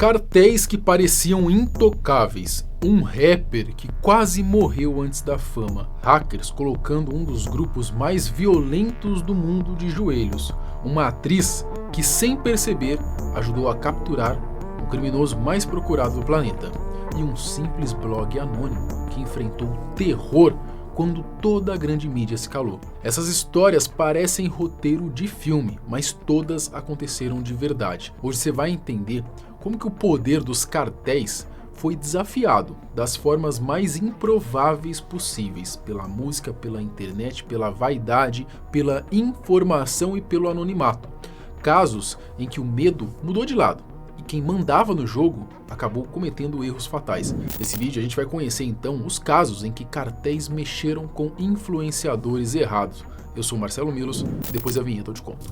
Cartéis que pareciam intocáveis, um rapper que quase morreu antes da fama, hackers colocando um dos grupos mais violentos do mundo de joelhos, uma atriz que sem perceber ajudou a capturar o criminoso mais procurado do planeta, e um simples blog anônimo que enfrentou o terror quando toda a grande mídia se calou. Essas histórias parecem roteiro de filme, mas todas aconteceram de verdade. Hoje você vai entender como que o poder dos cartéis foi desafiado das formas mais improváveis possíveis, pela música, pela internet, pela vaidade, pela informação e pelo anonimato. Casos em que o medo mudou de lado e quem mandava no jogo acabou cometendo erros fatais. Nesse vídeo a gente vai conhecer então os casos em que cartéis mexeram com influenciadores errados. Eu sou Marcelo Milos, depois da vinheta eu te conto.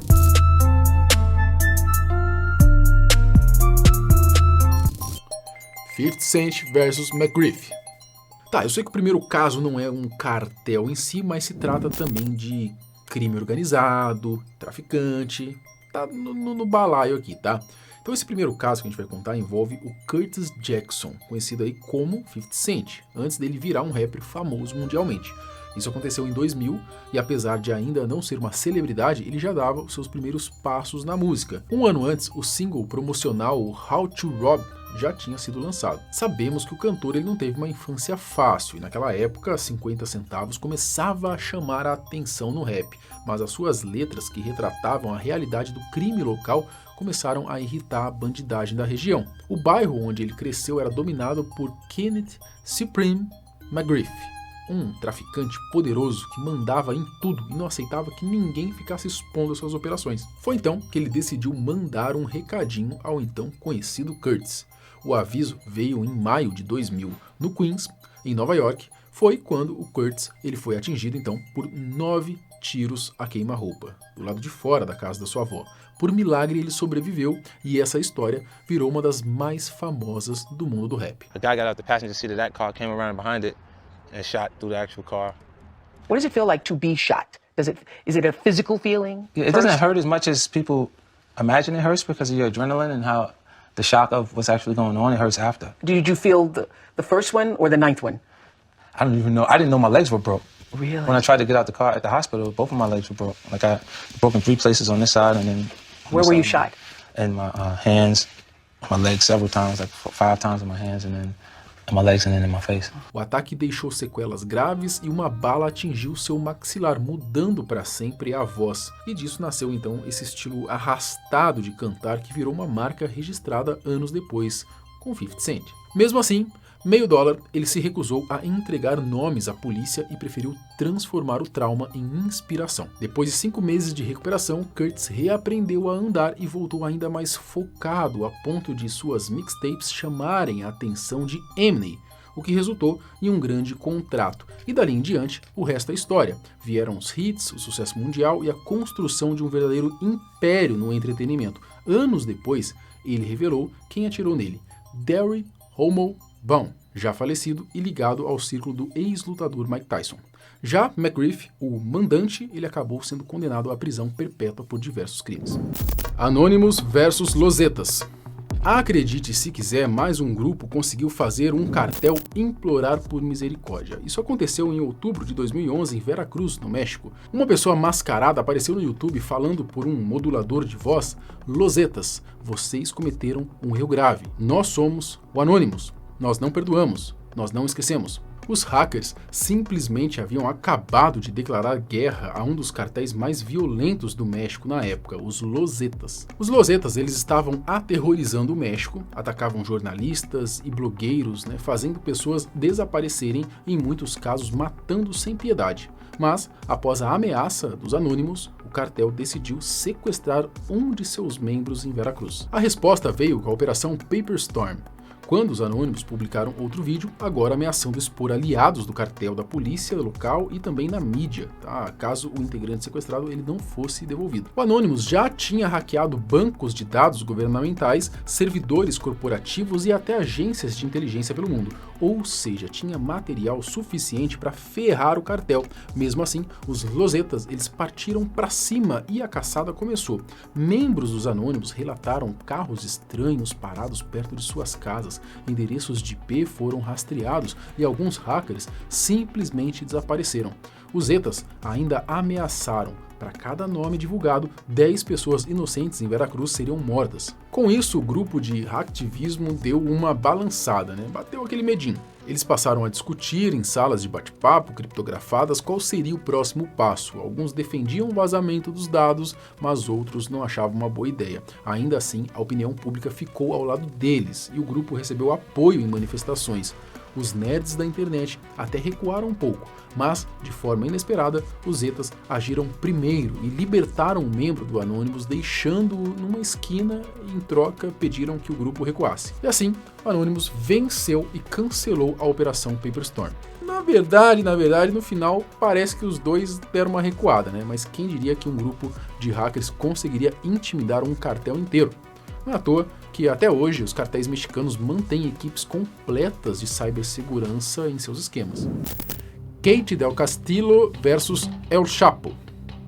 50 Cent versus McGriff. Tá, eu sei que o primeiro caso não é um cartel em si, mas se trata também de crime organizado, traficante, tá no balaio aqui, tá? Então esse primeiro caso que a gente vai contar envolve o Curtis Jackson, conhecido aí como 50 Cent, antes dele virar um rapper famoso mundialmente. Isso aconteceu em 2000 e apesar de ainda não ser uma celebridade, ele já dava os seus primeiros passos na música. Um ano antes, o single promocional How to Rob já tinha sido lançado. Sabemos que o cantor ele não teve uma infância fácil e naquela época 50 centavos começava a chamar a atenção no rap, mas as suas letras que retratavam a realidade do crime local começaram a irritar a bandidagem da região. O bairro onde ele cresceu era dominado por Kenneth Supreme McGriff, um traficante poderoso que mandava em tudo e não aceitava que ninguém ficasse expondo as suas operações. Foi então que ele decidiu mandar um recadinho ao então conhecido Curtis. O aviso veio em maio de 2000 no Queens, em Nova York. Foi quando o Curtis ele foi atingido então por 9 tiros a queima-roupa, do lado de fora da casa da sua avó. Por milagre ele sobreviveu e essa história virou uma das mais famosas do mundo do rap. A guy got out the passenger seat of that car, came around behind it and shot through the actual car. What does it feel like to be shot? Is it a physical feeling? Yeah, it doesn't hurt as much as people imagine it hurts because of your adrenaline and how the shock of what's actually going on. It hurts after. Did you feel the first one or the ninth one? I don't even know. I didn't know my legs were broke. Really? When I tried to get out the car at the hospital, both of my legs were broke. Like I broke in 3 places on this side and then. Where were you shot? In my hands, my legs several times, like 5 times in my hands and then in my legs and then in my face. O ataque deixou sequelas graves e uma bala atingiu seu maxilar, mudando para sempre a voz. E disso nasceu então esse estilo arrastado de cantar que virou uma marca registrada anos depois, com 50 Cent. Mesmo assim, $0,5 ele se recusou a entregar nomes à polícia e preferiu transformar o trauma em inspiração. Depois de 5 meses de recuperação, Curtis reaprendeu a andar e voltou ainda mais focado a ponto de suas mixtapes chamarem a atenção de Eminem, o que resultou em um grande contrato. E dali em diante, o resto é história. Vieram os hits, o sucesso mundial e a construção de um verdadeiro império no entretenimento. Anos depois, ele revelou quem atirou nele: Derry Homo Bom, já falecido e ligado ao círculo do ex-lutador Mike Tyson. Já McGriff, o mandante, ele acabou sendo condenado à prisão perpétua por diversos crimes. Anonymous versus Losetas. Acredite se quiser, mais um grupo conseguiu fazer um cartel implorar por misericórdia. Isso aconteceu em outubro de 2011 em Veracruz, no México. Uma pessoa mascarada apareceu no YouTube falando por um modulador de voz: Losetas, vocês cometeram um erro grave. Nós somos o Anonymous. Nós não perdoamos, nós não esquecemos. Os hackers simplesmente haviam acabado de declarar guerra a um dos cartéis mais violentos do México na época, os Losetas. Os Losetas eles estavam aterrorizando o México, atacavam jornalistas e blogueiros, fazendo pessoas desaparecerem, em muitos casos matando sem piedade. Mas, após a ameaça dos Anônimos, o cartel decidiu sequestrar um de seus membros em Veracruz. A resposta veio com a Operação Paper Storm. quando os anônimos publicaram outro vídeo, agora ameaçando expor aliados do cartel da polícia local e também na mídia, tá? Caso o integrante sequestrado ele não fosse devolvido. O Anonymous já tinha hackeado bancos de dados governamentais, servidores corporativos e até agências de inteligência pelo mundo, ou seja, tinha material suficiente para ferrar o cartel. Mesmo assim, os losetas eles partiram para cima e a caçada começou. Membros dos Anônimos relataram carros estranhos parados perto de suas casas, endereços de IP foram rastreados e alguns hackers simplesmente desapareceram. Os Zetas ainda ameaçaram, para cada nome divulgado, 10 pessoas inocentes em Veracruz seriam mortas. Com isso, o grupo de hacktivismo deu uma balançada, bateu aquele medinho. Eles passaram a discutir em salas de bate-papo criptografadas qual seria o próximo passo. Alguns defendiam o vazamento dos dados, mas outros não achavam uma boa ideia. Ainda assim, a opinião pública ficou ao lado deles e o grupo recebeu apoio em manifestações. Os nerds da internet até recuaram um pouco, mas, de forma inesperada, os Zetas agiram primeiro e libertaram um membro do Anonymous, deixando-o numa esquina e, em troca, pediram que o grupo recuasse. E assim, o Anonymous venceu e cancelou a Operação Paperstorm. Na verdade, no final, parece que os dois deram uma recuada, mas quem diria que um grupo de hackers conseguiria intimidar um cartel inteiro? Não é à toa que até hoje os cartéis mexicanos mantêm equipes completas de cibersegurança em seus esquemas. Katy del Castillo versus El Chapo.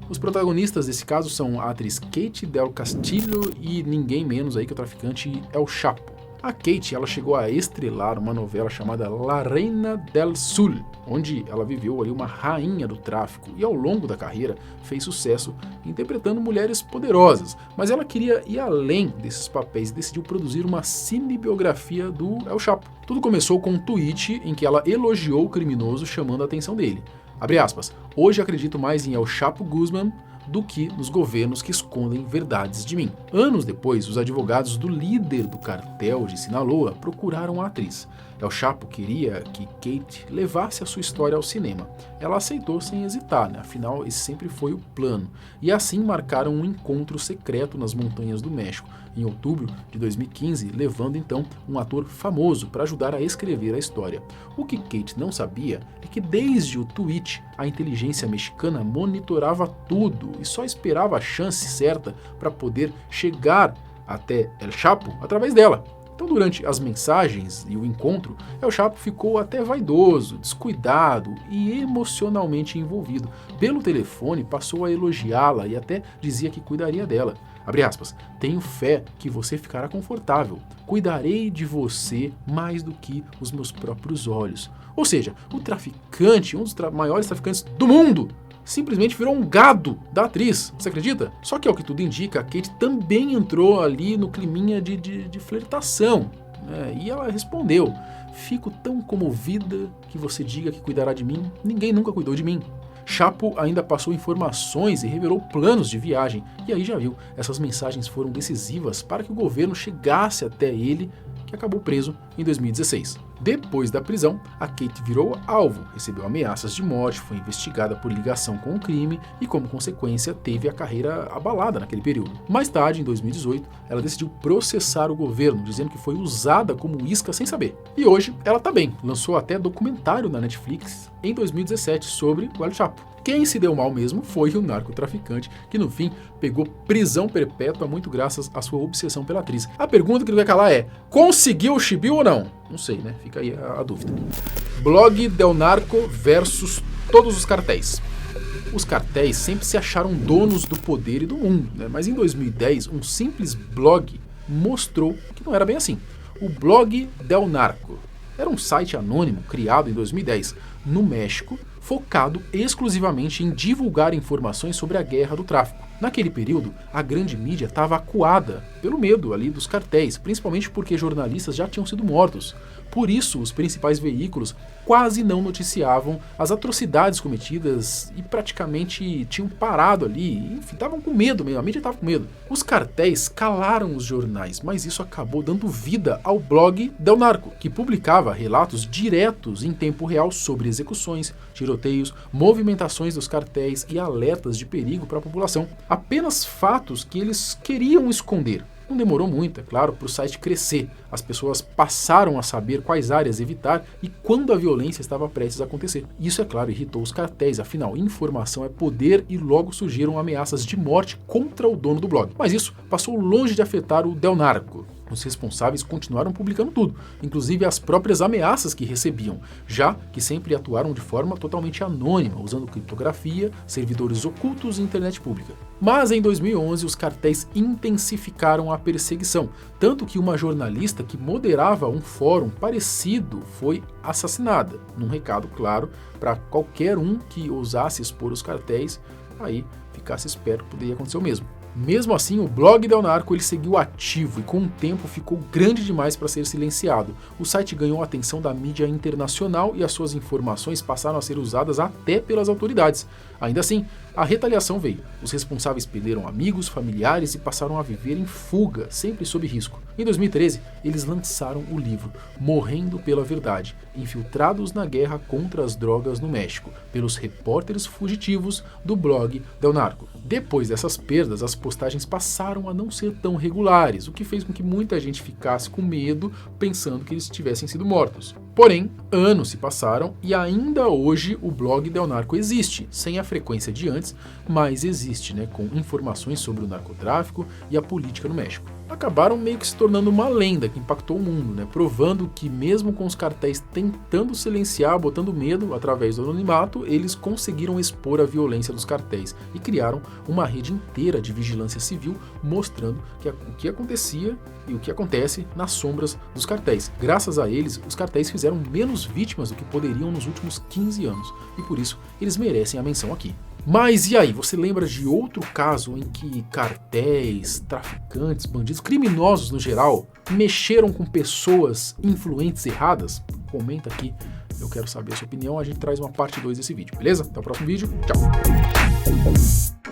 Os protagonistas desse caso são a atriz Katy del Castillo e ninguém menos aí que o traficante El Chapo. A Katy ela chegou a estrelar uma novela chamada La Reina del Sul, onde ela viveu ali uma rainha do tráfico e ao longo da carreira fez sucesso interpretando mulheres poderosas, mas ela queria ir além desses papéis e decidiu produzir uma cinebiografia do El Chapo. Tudo começou com um tweet em que ela elogiou o criminoso chamando a atenção dele. Abre aspas, hoje acredito mais em El Chapo Guzman do que nos governos que escondem verdades de mim. Anos depois, os advogados do líder do cartel de Sinaloa procuraram a atriz. El Chapo queria que Katy levasse a sua história ao cinema. Ela aceitou sem hesitar, afinal esse sempre foi o plano. E assim marcaram um encontro secreto nas montanhas do México, em outubro de 2015, levando então um ator famoso para ajudar a escrever a história. O que Katy não sabia é que desde o tweet, a inteligência mexicana monitorava tudo e só esperava a chance certa para poder chegar até El Chapo através dela. Então, durante as mensagens e o encontro, El Chapo ficou até vaidoso, descuidado e emocionalmente envolvido. Pelo telefone, passou a elogiá-la e até dizia que cuidaria dela. Abre aspas, tenho fé que você ficará confortável. Cuidarei de você mais do que os meus próprios olhos. Ou seja, o traficante, um dos maiores traficantes do mundo, simplesmente virou um gado da atriz, você acredita? Só que ao que tudo indica, a Katy também entrou ali no climinha de flertação, e ela respondeu, fico tão comovida que você diga que cuidará de mim, ninguém nunca cuidou de mim. Chapo ainda passou informações e revelou planos de viagem, e aí já viu, essas mensagens foram decisivas para que o governo chegasse até ele, que acabou preso em 2016. Depois da prisão, a Katy virou alvo, recebeu ameaças de morte, foi investigada por ligação com o crime e, como consequência, teve a carreira abalada naquele período. Mais tarde, em 2018, ela decidiu processar o governo, dizendo que foi usada como isca sem saber. E hoje, ela tá bem, lançou até documentário na Netflix em 2017 sobre o El Chapo. Quem se deu mal mesmo foi o narcotraficante, que no fim pegou prisão perpétua muito graças à sua obsessão pela atriz. A pergunta que não quer calar é, conseguiu o chibiu ou não? Não sei, Fica aí a dúvida. Blog Del Narco versus todos os cartéis. Os cartéis sempre se acharam donos do poder e do mundo, mas em 2010 um simples blog mostrou que não era bem assim. O blog Del Narco era um site anônimo criado em 2010 no México, focado exclusivamente em divulgar informações sobre a guerra do tráfico. Naquele período, a grande mídia estava acuada pelo medo ali dos cartéis, principalmente porque jornalistas já tinham sido mortos. Por isso, os principais veículos quase não noticiavam as atrocidades cometidas e praticamente tinham parado ali, enfim, estavam com medo mesmo, a mídia estava com medo. Os cartéis calaram os jornais, mas isso acabou dando vida ao blog Del Narco, que publicava relatos diretos em tempo real sobre execuções, tiroteios, movimentações dos cartéis e alertas de perigo para a população. Apenas fatos que eles queriam esconder. Não demorou muito, é claro, para o site crescer. As pessoas passaram a saber quais áreas evitar e quando a violência estava prestes a acontecer. Isso, é claro, irritou os cartéis, afinal, informação é poder e logo surgiram ameaças de morte contra o dono do blog. Mas isso passou longe de afetar o Del Narco. Os responsáveis continuaram publicando tudo, inclusive as próprias ameaças que recebiam, já que sempre atuaram de forma totalmente anônima, usando criptografia, servidores ocultos e internet pública. Mas em 2011 os cartéis intensificaram a perseguição, tanto que uma jornalista que moderava um fórum parecido foi assassinada, num recado claro para qualquer um que ousasse expor os cartéis, aí ficasse esperto que poderia acontecer o mesmo. Mesmo assim, o blog Del Narco ele seguiu ativo e com o tempo ficou grande demais para ser silenciado. O site ganhou a atenção da mídia internacional e as suas informações passaram a ser usadas até pelas autoridades. Ainda assim, a retaliação veio. Os responsáveis perderam amigos, familiares e passaram a viver em fuga, sempre sob risco. Em 2013, eles lançaram o livro Morrendo pela Verdade, infiltrados na guerra contra as drogas no México, pelos repórteres fugitivos do blog Del Narco. Depois dessas perdas, as postagens passaram a não ser tão regulares, o que fez com que muita gente ficasse com medo, pensando que eles tivessem sido mortos. Porém, anos se passaram e ainda hoje o blog Del Narco existe, sem a frequência de antes, mas existe, com informações sobre o narcotráfico e a política no México. Acabaram meio que se tornando uma lenda que impactou o mundo, provando que mesmo com os cartéis tentando silenciar, botando medo através do anonimato, eles conseguiram expor a violência dos cartéis e criaram uma rede inteira de vigilância civil mostrando o que acontecia e o que acontece nas sombras dos cartéis. Graças a eles, os cartéis fizeram menos vítimas do que poderiam nos últimos 15 anos e por isso eles merecem a menção aqui. Mas e aí, você lembra de outro caso em que cartéis, traficantes, bandidos, criminosos no geral, mexeram com pessoas influentes erradas? Comenta aqui, eu quero saber a sua opinião, a gente traz uma parte 2 desse vídeo, beleza? Até o próximo vídeo, tchau!